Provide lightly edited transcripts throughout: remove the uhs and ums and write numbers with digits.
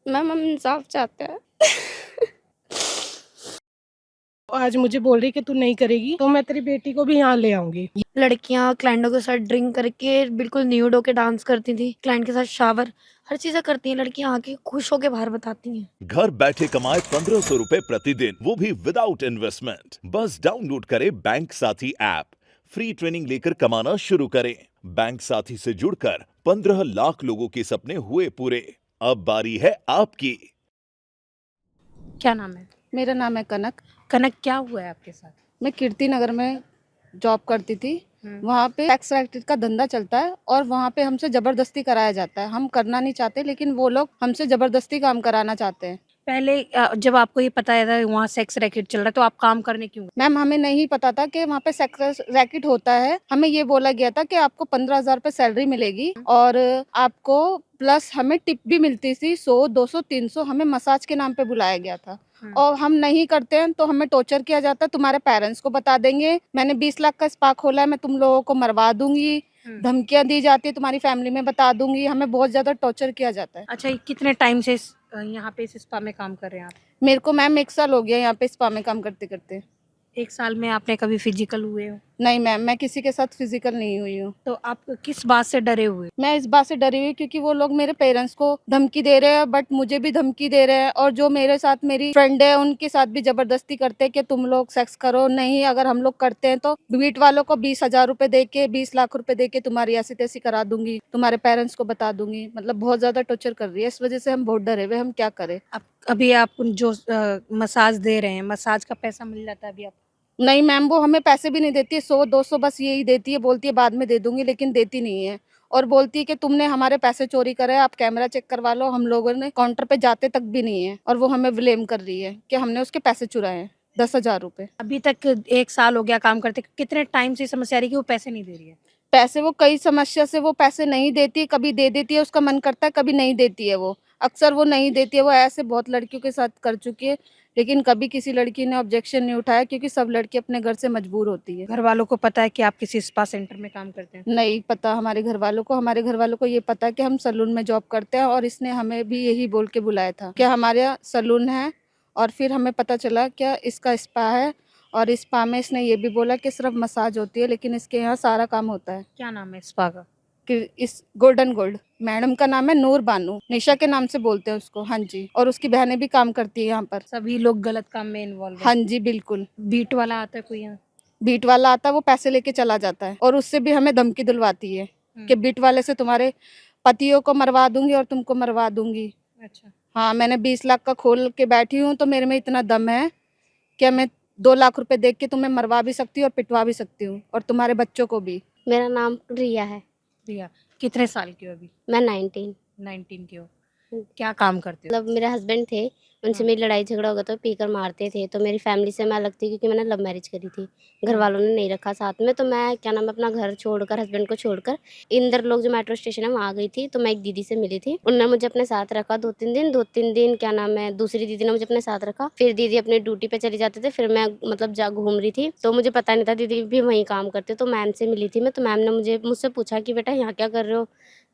Ma'am हम इंसाफ चाहते हैं। आज मुझे बोल रही कि तू नहीं करेगी तो मैं तेरी बेटी को भी यहाँ ले आऊंगी। लड़कियां क्लाइंटों के साथ ड्रिंक करके बिल्कुल न्यूड होके डांस करती थी, क्लाइंट के साथ शावर, हर चीजें करती हैं लड़कियां, आके खुश होके बाहर बताती हैं। घर बैठे कमाए 1500 रुपए प्रतिदिन, वो भी विदाउट इन्वेस्टमेंट। बस डाउनलोड करें बैंक साथी ऐप, फ्री ट्रेनिंग लेकर कमाना शुरू करें। बैंक साथी से जुड़कर 15 लाख लोगों के सपने हुए पूरे। अब बारी है आपकी। क्या नाम है? मेरा नाम है कनक। कनक, क्या हुआ है आपके साथ? मैं कीर्ति नगर में जॉब करती थी। वहाँ पे टैक्स रैकेट का धंधा चलता है और वहाँ पे हमसे ज़बरदस्ती कराया जाता है। हम करना नहीं चाहते लेकिन वो लोग हमसे ज़बरदस्ती काम कराना चाहते हैं। पहले जब आपको ये पता था वहाँ सेक्स रैकेट चल रहा है तो आप काम करने क्यों गए? मैम हमें नहीं पता था कि वहाँ पे सेक्स रैकेट होता है। हमें ये बोला गया था कि आपको 15,000 रुपये सैलरी मिलेगी और आपको प्लस हमें टिप भी मिलती थी 100, 200, 300। हमें मसाज के नाम पे बुलाया गया था और हम नहीं करते हैं तो हमें टॉर्चर किया जाता है। तुम्हारे पेरेंट्स को बता देंगे, मैंने 20 लाख का स्पा खोला है, मैं तुम लोगों को मरवा दूंगी। धमकियां दी जाती है, तुम्हारी फैमिली में बता दूंगी। हमें बहुत ज्यादा टॉर्चर किया जाता है। अच्छा, ये कितने टाइम से यहाँ पे इस स्पा में काम कर रहे हैं आप? मेरे को मैम 1 साल हो गया यहाँ पे स्पा में काम करते करते। 1 साल में आपने कभी फिजिकल हुए हो? नहीं मैम, मैं किसी के साथ फिजिकल नहीं हुई हूँ। तो आप किस बात से डरे हुए? मैं इस बात से डरी हुई क्योंकि वो लोग मेरे पेरेंट्स को धमकी दे रहे हैं, बट मुझे भी धमकी दे रहे हैं और जो मेरे साथ मेरी फ्रेंड है उनके साथ भी जबरदस्ती करते हैं कि तुम लोग सेक्स करो। नहीं, अगर हम लोग करते हैं तो बीट वालों को 20,000 रुपए दे के, 20 लाख रुपए दे के तुम्हारी ऐसी तैसी करा दूंगी, तुम्हारे पेरेंट्स को बता दूंगी। मतलब बहुत ज्यादा टॉर्चर कर रही है। इस वजह से हम बहुत डरे हुए, हम क्या करें। आप अभी आप जो मसाज दे रहे हैं, मसाज का पैसा मिल जाता है अभी आप? नहीं मैम, वो हमें पैसे भी नहीं देती है। 100, 200 बस यही देती है, बोलती है बाद में दे दूंगी, लेकिन देती नहीं है। और बोलती है कि तुमने हमारे पैसे चोरी करे, आप कैमरा चेक करवा लो। हम लोगों ने काउंटर पे जाते तक भी नहीं है और वो हमें ब्लेम कर रही है कि हमने उसके पैसे चुराए हैं, 10,000 रुपए। अभी तक 1 साल हो गया काम करते, कितने टाइम से समस्या आ रही है कि वो पैसे नहीं दे रही है? पैसे वो कई समस्या से वो पैसे नहीं देती, कभी दे देती है, उसका मन करता है, कभी नहीं देती है। वो अक्सर वो नहीं देती है। वो ऐसे बहुत लड़कियों के साथ कर चुकी है, लेकिन कभी किसी लड़की ने ऑब्जेक्शन नहीं उठाया क्योंकि सब लड़की अपने घर से मजबूर होती है। घर वालों को पता है कि आप किसी स्पा सेंटर में काम करते हैं? नहीं पता हमारे घर वालों को। हमारे घर वालों को ये पता है कि हम सलून में जॉब करते हैं और इसने हमें भी यही बोल के बुलाया था कि हमारे यहाँ सलून है। और फिर हमें पता चला क्या इसका स्पा है और इस स्पा में इसने ये भी बोला कि सिर्फ मसाज होती है, लेकिन इसके यहाँ सारा काम होता है। क्या नाम है स्पा का? कि इस गोल्डन गोल्ड मैडम का नाम है नूर बानू, निशा के नाम से बोलते हैं उसको। हाँ जी, और उसकी बहनें भी काम करती है यहाँ पर। सभी लोग गलत काम में इन्वॉल्व हाँ है? जी बिल्कुल। बीट वाला आता है कोई यहाँ? बीट वाला आता है, वो पैसे लेके चला जाता है और उससे भी हमें धमकी दिलवाती है कि बीट वाले से तुम्हारे पतियों को मरवा दूंगी और तुमको मरवा दूंगी। अच्छा। हाँ, मैंने 20 लाख का खोल के बैठी हूँ तो मेरे में इतना दम है कि मैं 2 लाख रुपए देख के तुम्हें मरवा भी सकती हूँ और पिटवा भी सकती हूँ और तुम्हारे बच्चों को भी। मेरा नाम रिया है। रिया, कितने साल की हो अभी? मैं 19। 19 की हो। क्या काम करते हो? मतलब मेरे हस्बैंड थे, उनसे मेरी लड़ाई झगड़ा हो गया तो पीकर मारते थे। तो मेरी फैमिली से मैं अलग थी क्योंकि मैंने लव मैरिज करी थी। घर वालों ने नहीं रखा साथ में, तो मैं क्या नाम है अपना घर छोड़कर, हस्बैंड को छोड़कर इंदर लोग जो मेट्रो स्टेशन है वहाँ आ गई थी। तो मैं एक दीदी से मिली थी, उन्होंने मुझे अपने साथ रखा 2-3 दिन क्या नाम है दूसरी दीदी ने मुझे अपने साथ रखा। फिर दीदी अपनी ड्यूटी पे चली जाते थे, फिर मैं मतलब जा घूम रही थी तो मुझे पता नहीं था दीदी भी वहीं काम करते। तो मैम से मिली थी मैं, तो मैम ने मुझसे पूछा कि बेटा यहाँ क्या कर रहे हो?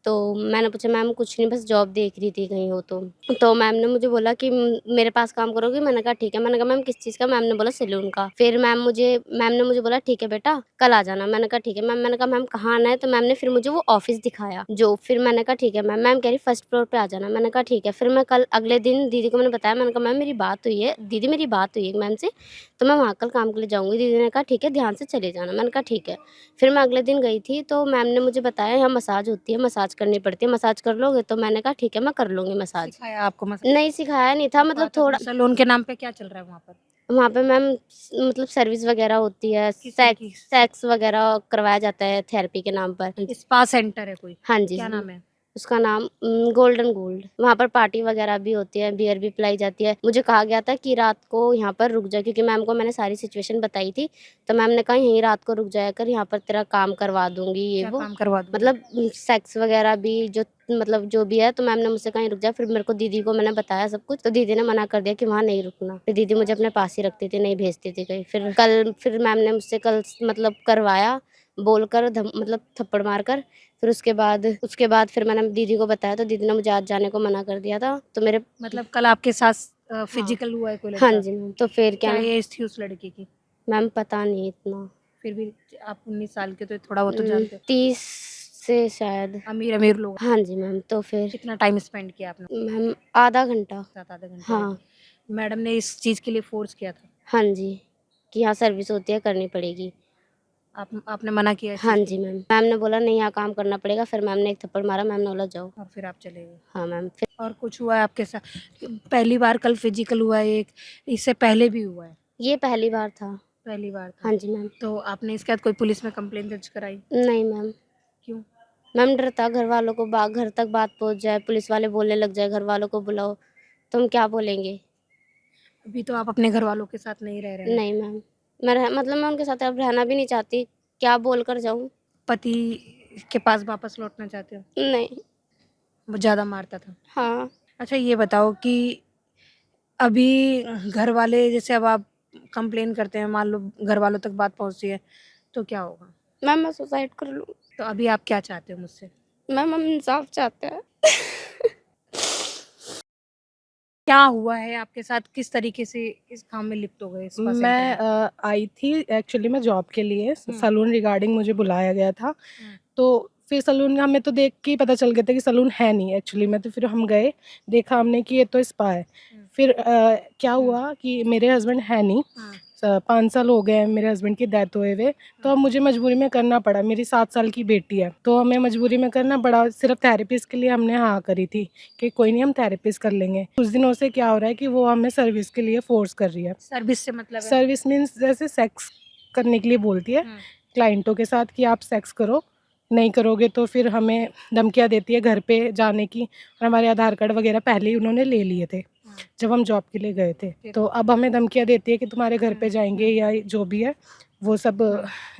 तो मैंने पूछा मैम कुछ नहीं, बस जॉब देख रही थी कहीं हो तो मैम ने मुझे बोला कि मेरे पास काम करोगी? मैंने कहा ठीक है। मैंने कहा मैम किस चीज़ का? मैम ने बोला सैलून का। फिर मैम ने मुझे बोला ठीक है बेटा कल आ जाना। मैंने कहा ठीक है मैम। मैंने कहा मैम कहाँ आना है? तो मैम ने फिर मुझे वो ऑफिस दिखाया जो, फिर मैंने कहा ठीक है मैम। मैम कह रही फर्स्ट फ्लोर पे आ जाना। मैंने कहा ठीक है। फिर मैं कल अगले दिन दीदी को मैंने बताया, मैंने कहा मैम मेरी बात हुई है, दीदी मेरी बात हुई है मैम से, तो मैं वहाँ कल काम के लिए जाऊँगी। दीदी ने कहा ठीक है ध्यान से चले जाना। मैंने कहा ठीक है। फिर मैं अगले दिन गई थी तो मैम ने मुझे बताया यहाँ मसाज होती है, मसाज करनी पड़ती है, मसाज कर लोगे? तो मैंने कहा ठीक है मैं कर लूँगी मसाज। सिखाया आपको मसाज? नहीं सिखाया नहीं था, मतलब थोड़ा सैलून के नाम पे क्या चल रहा है वहाँ पर? वहाँ पे मैम मतलब सर्विस वगैरह होती है, किस तरह की? सेक्स वगैरह करवाया जाता है थेरेपी के नाम पर। स्पा सेंटर है कोई? हाँ जी। क्या नाम है? उसका नाम गोल्डन गोल्ड। वहाँ पर पार्टी वगैरह भी होती है, बियर भी पिलाई जाती है। मुझे कहा गया था कि रात को यहाँ पर रुक जा, क्योंकि मैम को मैंने सारी सिचुएशन बताई थी। तो मैम ने कहा यहीं रात को रुक जाया कर, यहाँ पर तेरा काम करवा दूंगी ये क्या वो, काम करवा दूँ? मतलब सेक्स वगैरह भी जो मतलब जो भी है। तो मैम ने मुझसे कहीं रुक जा। फिर मेरे को दीदी को मैंने बताया सब कुछ, तो दीदी ने मना कर दिया कि वहाँ नहीं रुकना। फिर दीदी मुझे अपने पास ही रखती थी, नहीं भेजती थी कहीं। फिर मैम ने मुझसे कल मतलब करवाया, बोलकर मतलब थप्पड़ मारकर। फिर उसके बाद फिर मैंने दीदी को बताया तो दीदी ने मुझे आज जाने को मना कर दिया था। तो मेरे मतलब कल आपके साथ फिजिकल हुआ है कोई हाँ लड़का? जी मैम। तो फिर क्या क्या ना एज थी उस लड़के की? मैम पता नहीं इतना। फिर भी आप 19 साल के तो थोड़ा बहुत तो जानते हो। 30 से शायद। अमीर अमीर लोग। हाँ जी मैम। तो फिर कितना टाइम स्पेंड किया आपने मैम आधा घंटा। साथ? आधा घंटे? हाँ मैडम ने इस चीज़ के लिए फोर्स किया था? हाँ जी कि हाँ सर्विस होती है करनी पड़ेगी। आपने मना किया इस हाँ चीज़ के जी लिए? मैम। मैम ने बोला नहीं यहाँ काम करना पड़ेगा। फिर मैम ने एक थप्पड़ मारा। मैम ने बोला जाओ। और फिर आप चले गए? हाँ मैम। फिर और कुछ हुआ है आपके साथ? पहली बार कल फिजिकल हुआ है एक, इससे पहले भी हुआ है? ये पहली बार था। पहली बार था। हाँ जी मैम। तो आपने इसके बाद कोई पुलिस में कंप्लेंट दर्ज कराई? नहीं मैम। क्यों? मैम डर था घर वालों को घर तक बात पहुंच जाए, पुलिस वाले बोलने लग जाए घर वालों को बुलाओ, तो हम क्या बोलेंगे। अभी तो आप अपने घर वालों के साथ नहीं रह रहे हैं? नहीं मैम। मतलब मैं उनके साथ अब रहना भी नहीं चाहती। क्या बोल कर जाऊँ। पति के पास वापस लौटना चाहते हो? नहीं। वो ज़्यादा मारता था? हाँ अच्छा ये बताओ कि अभी घर वाले, जैसे अब आप कंप्लेन करते हैं, मान लो घर वालों तक बात पहुंचती है, तो क्या होगा? मैम मैं सुसाइड कर लूँ। तो अभी आप क्या चाहते हो मुझसे? मैम हम इंसाफ चाहते हैं। क्या हुआ है आपके साथ? किस तरीके से इस काम में लिप्त हो गए स्पा सेंटर मैं में? आई थी एक्चुअली मैं जॉब के लिए हम्म। सलून रिगार्डिंग मुझे बुलाया गया था। हम्म। तो फिर सलून हमें तो देख के ही पता चल गया था कि सलून है नहीं एक्चुअली में। तो फिर हम गए, देखा हमने कि ये तो स्पा है। फिर क्या हुआ कि मेरे हस्बैंड है नहीं। 5 साल हो गए हैं मेरे हस्बैंड की डेथ हुए हुए। तो अब मुझे मजबूरी में करना पड़ा। मेरी 7 साल की बेटी है तो हमें मजबूरी में करना पड़ा। सिर्फ थेरेपिस्ट के लिए हमने हाँ करी थी कि कोई नहीं हम थेरेपिस्ट कर लेंगे। कुछ दिनों से क्या हो रहा है कि वो हमें सर्विस के लिए फोर्स कर रही है। सर्विस से मतलब है? सर्विस मीन्स जैसे सेक्स करने के लिए बोलती है क्लाइंटों के साथ कि आप सेक्स करो, नहीं करोगे तो फिर हमें धमकियाँ देती है घर पे जाने की। और हमारे आधार कार्ड वगैरह पहले ही उन्होंने ले लिए थे जब हम जॉब के लिए गए थे। तो अब हमें धमकियाँ देती है कि तुम्हारे घर पे जाएंगे या जो भी है वो सब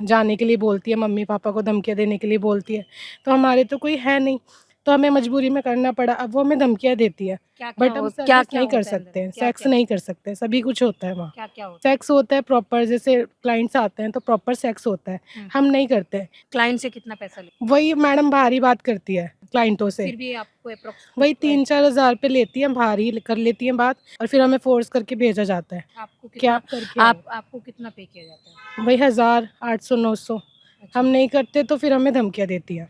जाने के लिए बोलती है। मम्मी पापा को धमकियाँ देने के लिए बोलती है। तो हमारे तो कोई है नहीं तो हमें मजबूरी में करना पड़ा। अब वो हमें धमकियाँ देती है क्या बट हम क्या सर्विस क्या नहीं कर होता है सकते हैं, अंदर? क्या सेक्स क्या नहीं कर सकते। सभी कुछ होता है वहाँ। क्या क्या होता है? सेक्स होता है प्रॉपर, जैसे क्लाइंट्स आते हैं तो प्रॉपर सेक्स होता है, हम नहीं करते हैं। क्लाइंट से कितना पैसा ले? वही मैडम भारी बात करती है क्लाइंटों से। फिर भी आपको अप्रोक्स वही 3-4 हज़ार पे लेती है, भारी कर लेती हैं बात और फिर हमें फोर्स करके भेजा जाता है। आपको क्या कितना आप करके आओ। आपको कितना पे किया जाता है? वही 1000, 800, 900। हम नहीं करते तो फिर हमें धमकियाँ देती है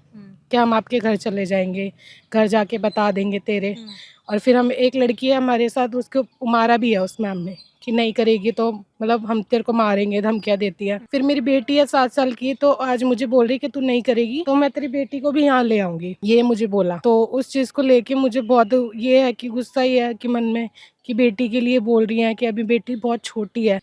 कि हम आपके घर चले जाएंगे, घर जाके बता देंगे तेरे। और फिर हम एक लड़की है हमारे साथ, उसको मारा भी है उस मैम ने कि नहीं करेगी तो मतलब हम तेरे को मारेंगे, धमकियाँ देती है। फिर मेरी बेटी है 7 साल की तो आज मुझे बोल रही कि तू नहीं करेगी तो मैं तेरी बेटी को भी यहाँ ले आऊंगी, ये मुझे बोला। तो उस चीज़ को लेके मुझे बहुत ये है कि गुस्सा ही है कि मन में कि बेटी के लिए बोल रही हैं कि अभी बेटी बहुत छोटी है।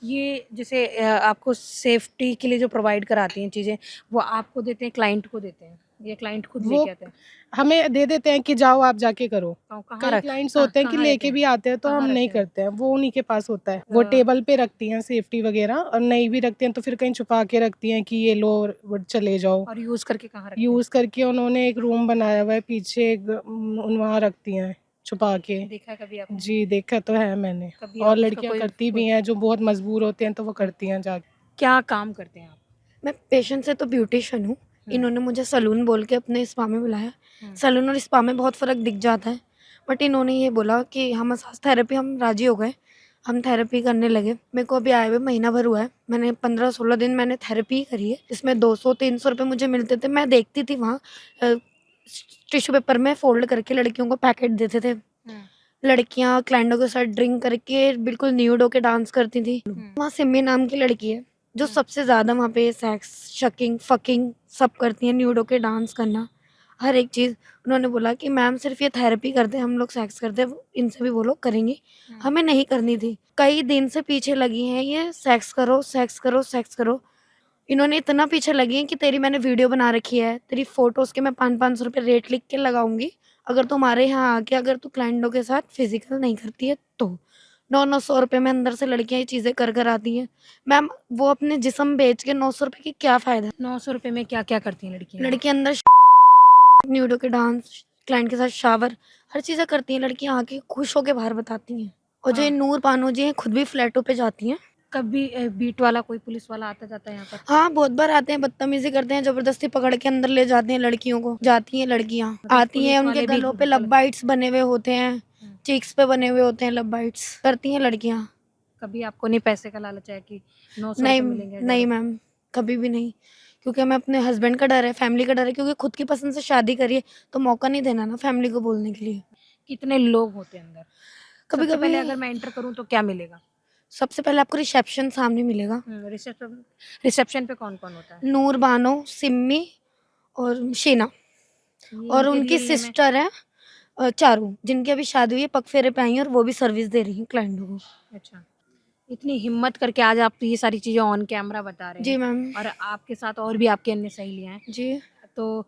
ये जैसे आपको सेफ्टी के लिए जो प्रोवाइड कराती हैं चीज़ें, वो आपको देते हैं, क्लाइंट को देते हैं, या क्लाइंट खुद वो लेके आते हैं? हमें दे देते हैं कि जाओ आप जाके करो। कहाँ कई रख क्लाइंट्स होते हैं कि कहाँ लेके रहते हैं? भी आते हैं तो कहाँ हम नहीं रखते हैं? करते हैं, वो उन्हीं के पास होता है। वो टेबल पे रखती हैं सेफ्टी वगैरह, और नहीं भी रखती हैं तो फिर कहीं छुपा के रखती हैं कि ये लो और चले जाओ। और यूज़ करके कहाँ रखते हैं? यूज़ करके उन्होंने एक रूम बनाया हुआ है पीछे, वहाँ रखती हैं छुपा के। देखा है कभी आपने? जी देखा तो है मैंने। कभी और आप उसका लड़कियां कोई करती भी हैं जो बहुत मजबूर होते हैं तो वो करती हैं जाके। क्या काम करते हैं आप? मैं पेशेंट से तो ब्यूटिशियन हूँ। इन्होंने मुझे सलून बोल के अपने स्पा में बुलाया। सलून और स्पा में बहुत फ़र्क दिख जाता है, बट इन्होंने ये बोला कि हम मसाज थेरेपी, हम राज़ी हो गए, हम थेरेपी करने लगे। मेरे को अभी आए हुए महीना भर हुआ है, मैंने 15-16 दिन मैंने थेरेपी करी है, जिसमें 200-300 रुपये मुझे मिलते थे। मैं देखती थी वहाँ टिश्यू पेपर में फ़ोल्ड करके लड़कियों को पैकेट देते थे। लड़कियाँ क्लाइंटों के साथ ड्रिंक करके बिल्कुल न्यूड होके डांस करती थी। वहाँ सिमी नाम की लड़की है जो सबसे ज़्यादा वहाँ पे सेक्स, शकिंग, फकिंग सब करती हैं, न्यूड होके डांस करना, हर एक चीज़। उन्होंने बोला कि मैम सिर्फ ये थेरेपी करते हैं, हम लोग सेक्स करते हैं, इनसे भी वो लोग करेंगी, हमें नहीं करनी थी। कई दिन से पीछे लगी हैं ये, सेक्स करो, सेक्स करो, सेक्स करो। इन्होंने इतना पीछे लगी हैं कि तेरी मैंने वीडियो बना रखी है, तेरी फ़ोटोज़ के मैं 500-500 रुपये रेट लिख के लगाऊंगी, अगर तू हमारे यहाँ आके अगर तू क्लाइंटों के साथ फिजिकल नहीं करती है तो। 900 रुपये में अंदर से लड़कियाँ ये चीज़ें कर कर आती हैं। मैम वो अपने जिस्म बेच के 900 रुपये की क्या फ़ायदा? 900 रुपये में क्या क्या करती हैं लड़कियाँ? लड़की अंदर न्यूड होके डांस, क्लाइंट के साथ शावर, हर चीज़ें करती हैं। लड़कियाँ आके खुश होके बाहर बताती हैं। और जो ये नूर पानो जी हैं खुद भी फ्लैटों पे जाती हैं। कभी बीट वाला कोई पुलिस वाला आता जाता है यहाँ पर? हाँ, बहुत बार आते हैं, बदतमीजी करते हैं, जबरदस्ती पकड़ के अंदर ले जाते हैं लड़कियों को। जाती हैं लड़कियाँ, आती हैं, पुलिस उनके वाले भी गलों पे लब बाइट्स बने हुए होते हैं, चीक्स पे बने हुए होते हैं लब बाइट्स, करती हैं लड़कियाँ। कभी आपको नहीं पैसे का लालच है कि 900 नहीं, रुपए मिलेंगे? नहीं मैम, कभी भी नहीं, क्योंकि हमें अपने हस्बैंड का डर है, फैमिली का डर है, क्योंकि खुद की पसंद से शादी करी है, तो मौका नहीं देना ना फैमिली को बोलने के लिए। कितने लोग होते हैं अंदर? कभी सबसे पहले कभी अगर मैं एंटर करूँ तो क्या मिलेगा? सबसे पहले आपको रिसेप्शन सामने मिलेगा। रिसेप्शन पे कौन कौन होता है? नूर बानो, सिम्मी और शीना, और इनके उनकी लिए मैं- सिस्टर है चारू, जिनकी अभी शादी हुई है, पग फेरे पे आई हैं और वो भी सर्विस दे रही हैं क्लाइंटों को। अच्छा, इतनी हिम्मत करके आज आप ये सारी चीजें ऑन कैमरा बता रहे जी हैं मैम। और आपके साथ और भी आपकी अन्य सहेलियां हैं, जी तो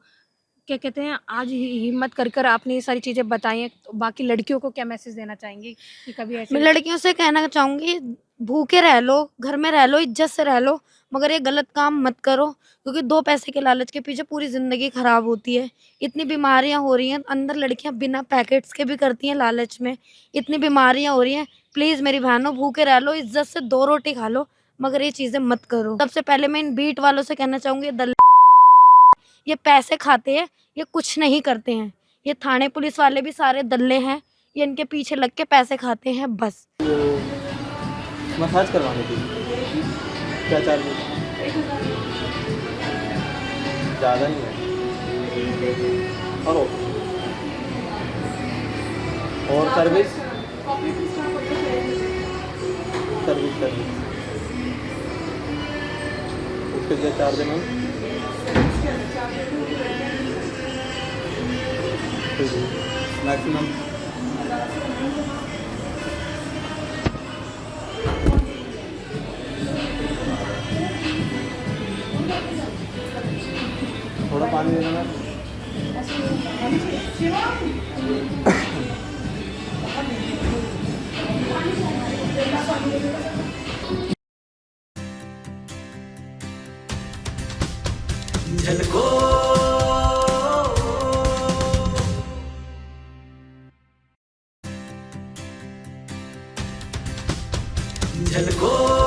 क्या कहते हैं, आज हिम्मत कर कर आपने ये सारी चीजें बताई हैं, तो बाकी लड़कियों को क्या मैसेज देना चाहेंगे कि कभी मैं ऐसे लड़कियों से कहना चाहूंगी, भूखे रह लो, घर में रह लो, इज्जत से रह लो, मगर ये गलत काम मत करो, क्योंकि 2 पैसे के लालच के पीछे पूरी ज़िंदगी खराब होती है। इतनी बीमारियां हो रही हैं, अंदर लड़कियां बिना पैकेट्स के भी करती हैं लालच में, इतनी बीमारियां हो रही हैं। प्लीज़ मेरी बहनों, भूखे रह लो, इज्जत से 2 रोटी खा लो, मगर ये चीज़ें मत करो। सबसे पहले मैं इन बीट वालों से कहना चाहूंगी, ये पैसे खाते हैं, ये कुछ नहीं करते हैं। ये थाने पुलिस वाले भी सारे दल्ले हैं, ये इनके पीछे लग के पैसे खाते हैं बस। मसाज करवाने की क्या चार्ज है? ज़्यादा नहीं है। हेलो, और सर्विस सर्विस सर्विस उसके क्या चार्ज है मैम? मैक्सिमम थोड़ा पानी देना मैम। झलको